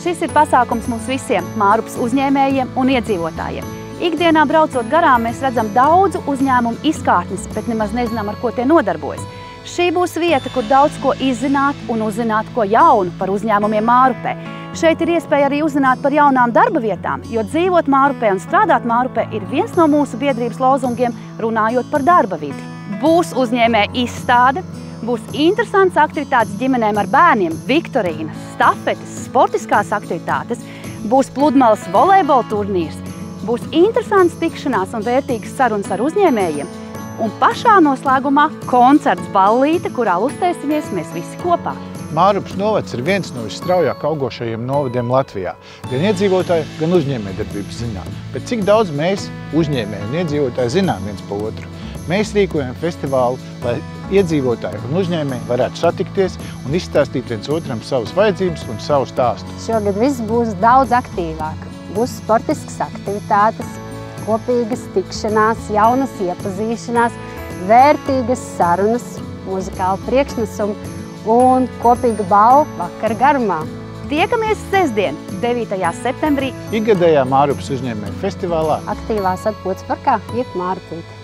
Šis ir pasākums mums visiem Mārupas uzņēmējiem un iedzīvotājiem. Ikdienā braucot garām, mēs redzam daudzu uzņēmumu izkārtnes, bet nemaz nezinām, ar ko tie nodarbojas. Šī būs vieta, kur daudz ko izzināt un uzzināt ko jaunu par uzņēmumiem Mārupē. Šeit ir iespēja arī uzzināt par jaunām darba vietām, jo dzīvot Mārupē un strādāt Mārupē ir viens no mūsu biedrības lozungiem, runājot par darba vidi. Būs uzņēmēja izstāde, būs interesants aktivitātes ģimenēm ar bērniem, viktorīnas, stafetes, sportiskās aktivitātes, būs pludmales volejbola turnīrs, būs interesants tikšanās un vērtīgas sarunas ar uzņēmējiem, un pašā noslēgumā koncerts ballīte, kurā lustēsimies mēs visi kopā. Mārupas novads ir viens no visstraujāk augošajiem novadiem Latvijā, gan iedzīvotāju, gan uzņēmējdarbības ziņā. Bet cik daudz mēs, uzņēmēji un iedzīvotāji, zinām viens pa otru? Mēs rīkojam festivālu, lai iedzīvotāji un uzņēmēji varētu satikties un izstāstīt viens otram savas vajadzības un savu stāstu. Šogad viss būs daudz aktīvāk. Būs sportiskas aktivitātes, kopīgas tikšanās, jaunas iepazīšanās, vērtīgas sarunas, muzikāla priekšnesuma un kopīga balva vakara garumā. Tiekamies sestdien, 9. septembrī. Ikgadējā Mārupas uzņēmēju festivālā Aktīvās atpūtas parkā iet Mārupīte.